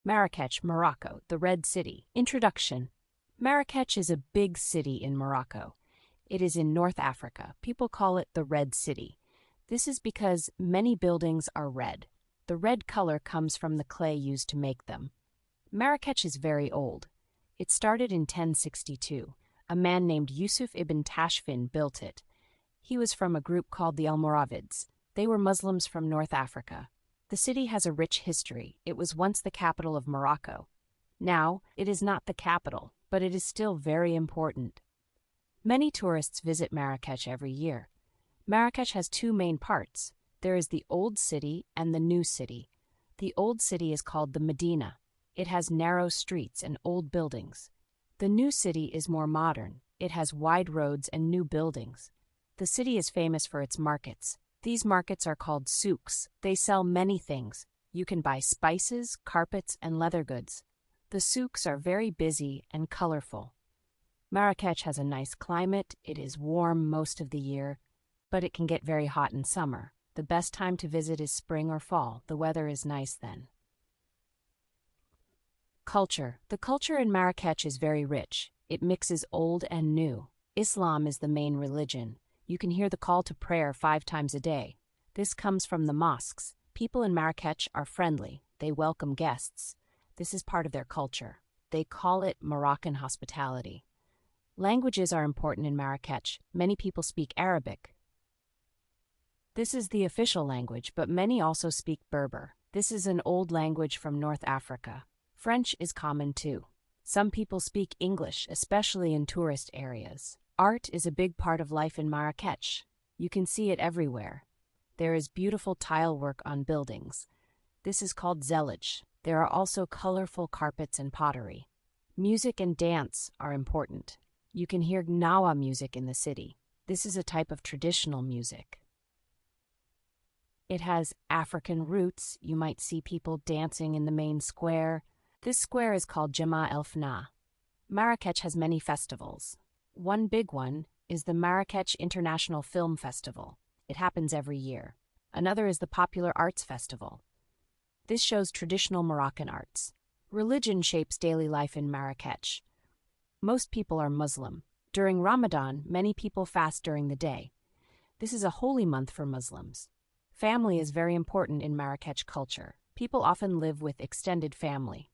Marrakech, Morocco, the Red City. Introduction. Marrakech is a big city in Morocco. It is in North Africa. People call it the Red City. This is because many buildings are red. The red color comes from the clay used to make them. Marrakech is very old. It started in 1062. A man named Yusuf ibn Tashfin built it. He was from a group called the Almoravids. They were Muslims from North Africa. The city has a rich history. It was once the capital of Morocco. Now, it is not the capital, but it is still very important. Many tourists visit Marrakech every year. Marrakech has two main parts. There is the Old City and the New City. The Old City is called the Medina. It has narrow streets and old buildings. The New City is more modern. It has wide roads and new buildings. The city is famous for its markets. These markets are called souks. They sell many things. You can buy spices, carpets, and leather goods. The souks are very busy and colorful. Marrakech has a nice climate. It is warm most of the year, but it can get very hot in summer. The best time to visit is spring or fall. The weather is nice then. Culture. The culture in Marrakech is very rich. It mixes old and new. Islam is the main religion. You can hear the call to prayer 5 times a day. This comes from the mosques. People in Marrakech are friendly. They welcome guests. This is part of their culture. They call it Moroccan hospitality. Languages are important in Marrakech. Many people speak Arabic. This is the official language, but many also speak Berber. This is an old language from North Africa. French is common too. Some people speak English, especially in tourist areas. Art is a big part of life in Marrakech. You can see it everywhere. There is beautiful tile work on buildings. This is called zellige. There are also colorful carpets and pottery. Music and dance are important. You can hear Gnawa music in the city. This is a type of traditional music. It has African roots. You might see people dancing in the main square. This square is called Jama el Fna. Marrakech has many festivals. One big one is the Marrakech International Film Festival. It happens every year. Another is the Popular Arts Festival. This shows traditional Moroccan arts. Religion shapes daily life in Marrakech. Most people are Muslim. During Ramadan, many people fast during the day. This is a holy month for Muslims. Family is very important in Marrakech culture. People often live with extended family.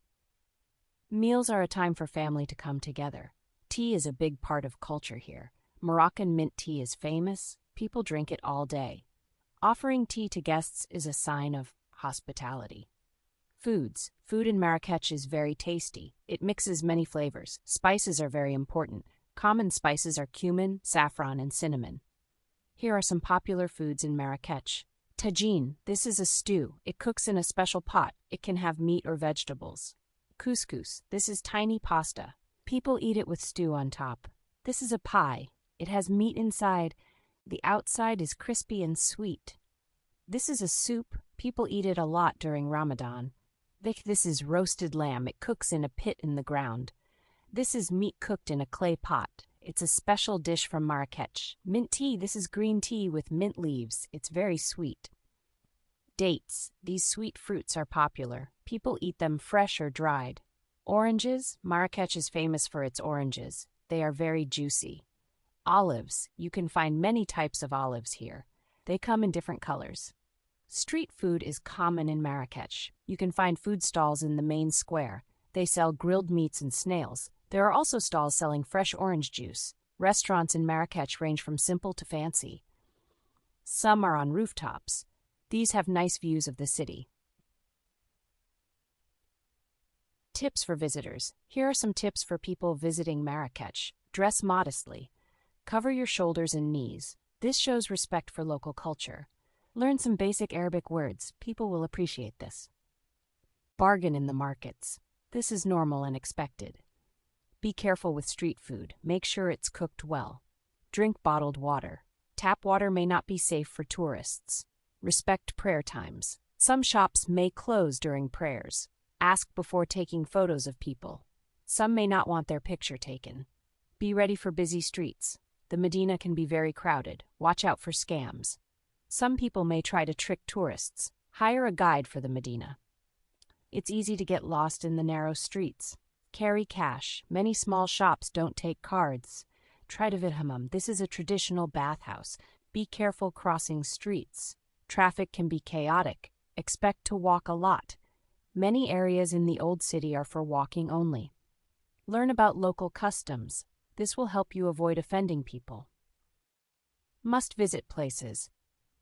Meals are a time for family to come together. Tea is a big part of culture here. Moroccan mint tea is famous. People drink it all day. Offering tea to guests is a sign of hospitality. Foods. Food in Marrakech is very tasty. It mixes many flavors. Spices are very important. Common spices are cumin, saffron, and cinnamon. Here are some popular foods in Marrakech. Tagine. This is a stew. It cooks in a special pot. It can have meat or vegetables. Couscous. This is tiny pasta. People eat it with stew on top. This is a pie. It has meat inside. The outside is crispy and sweet. This is a soup. People eat it a lot during Ramadan. This is roasted lamb. It cooks in a pit in the ground. This is meat cooked in a clay pot. It's a special dish from Marrakech. Mint tea. This is green tea with mint leaves. It's very sweet. Dates. These sweet fruits are popular. People eat them fresh or dried. Oranges. Marrakech is famous for its oranges. They are very juicy. Olives. You can find many types of olives here. They come in different colors. Street food is common in Marrakech. You can find food stalls in the main square. They sell grilled meats and snails. There are also stalls selling fresh orange juice. Restaurants in Marrakech range from simple to fancy. Some are on rooftops. These have nice views of the city. Tips for visitors. Here are some tips for people visiting Marrakech. Dress modestly. Cover your shoulders and knees. This shows respect for local culture. Learn some basic Arabic words. People will appreciate this. Bargain in the markets. This is normal and expected. Be careful with street food. Make sure it's cooked well. Drink bottled water. Tap water may not be safe for tourists. Respect prayer times. Some shops may close during prayers. Ask before taking photos of people. Some may not want their picture taken. Be ready for busy streets. The Medina can be very crowded. Watch out for scams. Some people may try to trick tourists. Hire a guide for the Medina. It's easy to get lost in the narrow streets. Carry cash. Many small shops don't take cards. Try to Vidhamam. This is a traditional bathhouse. Be careful crossing streets. Traffic can be chaotic. Expect to walk a lot. Many areas in the old city are for walking only. Learn about local customs. This will help you avoid offending people. Must-visit places.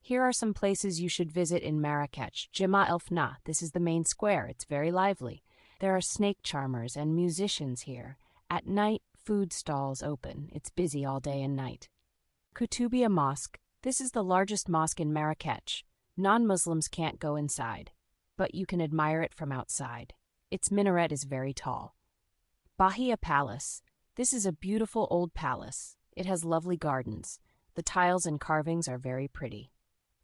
Here are some places you should visit in Marrakech. Jima El Fna. This is the main square. It's very lively. There are snake charmers and musicians here. At night, food stalls open. It's busy all day and night. Kutubia Mosque. This is the largest mosque in Marrakech. Non-Muslims can't go inside, but you can admire it from outside. Its minaret is very tall. Bahia Palace. This is a beautiful old palace. It has lovely gardens. The tiles and carvings are very pretty.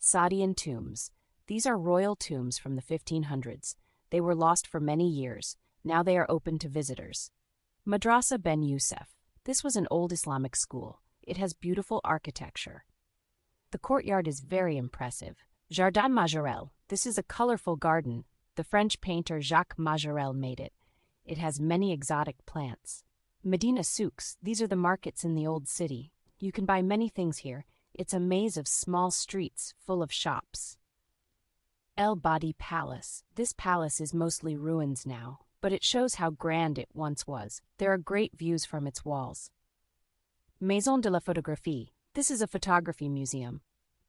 Saadian tombs. These are royal tombs from the 1500s. They were lost for many years. Now they are open to visitors. Madrasa Ben Youssef. This was an old Islamic school. It has beautiful architecture. The courtyard is very impressive. Jardin Majorelle. This is a colorful garden. The French painter Jacques Majorelle made it. It has many exotic plants. Medina Souks. These are the markets in the old city. You can buy many things here. It's a maze of small streets full of shops. El Badi Palace. This palace is mostly ruins now, but it shows how grand it once was. There are great views from its walls. Maison de la Photographie. This is a photography museum.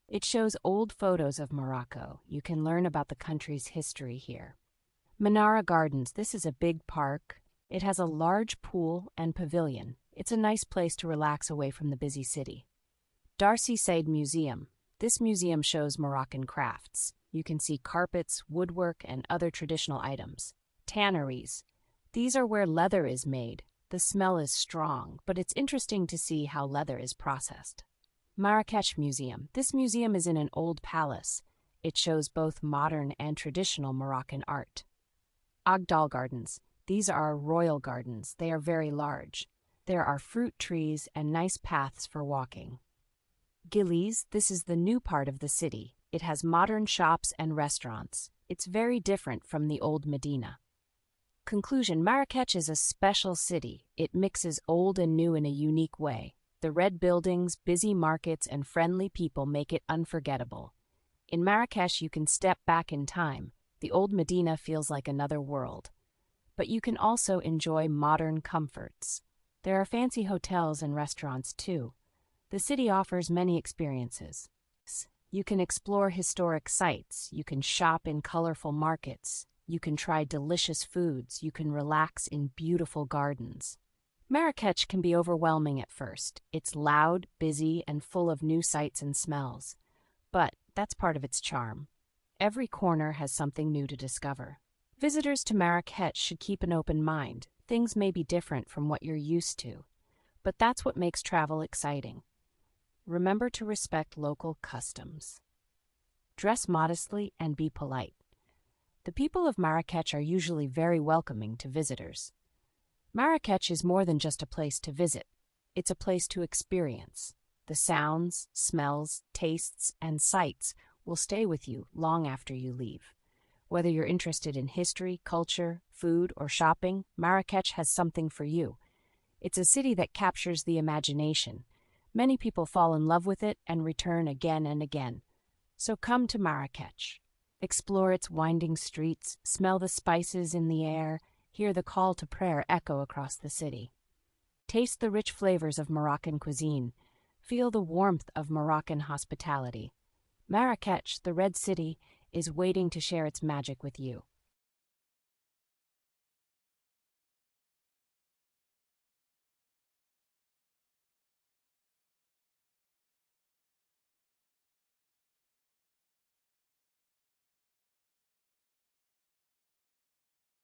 It shows old photos of Morocco. You can learn about the country's history here. Menara Gardens. This is a big park. It has a large pool and pavilion. It's a nice place to relax away from the busy city. Darcy Said Museum. This museum shows Moroccan crafts. You can see carpets, woodwork, and other traditional items. Tanneries. These are where leather is made. The smell is strong, but it's interesting to see how leather is processed. Marrakech Museum. This museum is in an old palace. It shows both modern and traditional Moroccan art. Agdal Gardens. These are royal gardens. They are very large. There are fruit trees and nice paths for walking. Gilis. This is the new part of the city. It has modern shops and restaurants. It's very different from the old Medina. Conclusion. Marrakech is a special city. It mixes old and new in a unique way. The red buildings, busy markets, and friendly people make it unforgettable. In Marrakech, you can step back in time. The old Medina feels like another world. But you can also enjoy modern comforts. There are fancy hotels and restaurants too. The city offers many experiences. You can explore historic sites. You can shop in colorful markets. You can try delicious foods. You can relax in beautiful gardens. Marrakech can be overwhelming at first. It's loud, busy, and full of new sights and smells. But that's part of its charm. Every corner has something new to discover. Visitors to Marrakech should keep an open mind. Things may be different from what you're used to, but that's what makes travel exciting. Remember to respect local customs. Dress modestly and be polite. The people of Marrakech are usually very welcoming to visitors. Marrakech is more than just a place to visit. It's a place to experience. The sounds, smells, tastes, and sights will stay with you long after you leave. Whether you're interested in history, culture, food, or shopping, Marrakech has something for you. It's a city that captures the imagination. Many people fall in love with it and return again and again. So come to Marrakech. Explore its winding streets, smell the spices in the air, hear the call to prayer echo across the city. Taste the rich flavors of Moroccan cuisine. Feel the warmth of Moroccan hospitality. Marrakech, the Red City, is waiting to share its magic with you.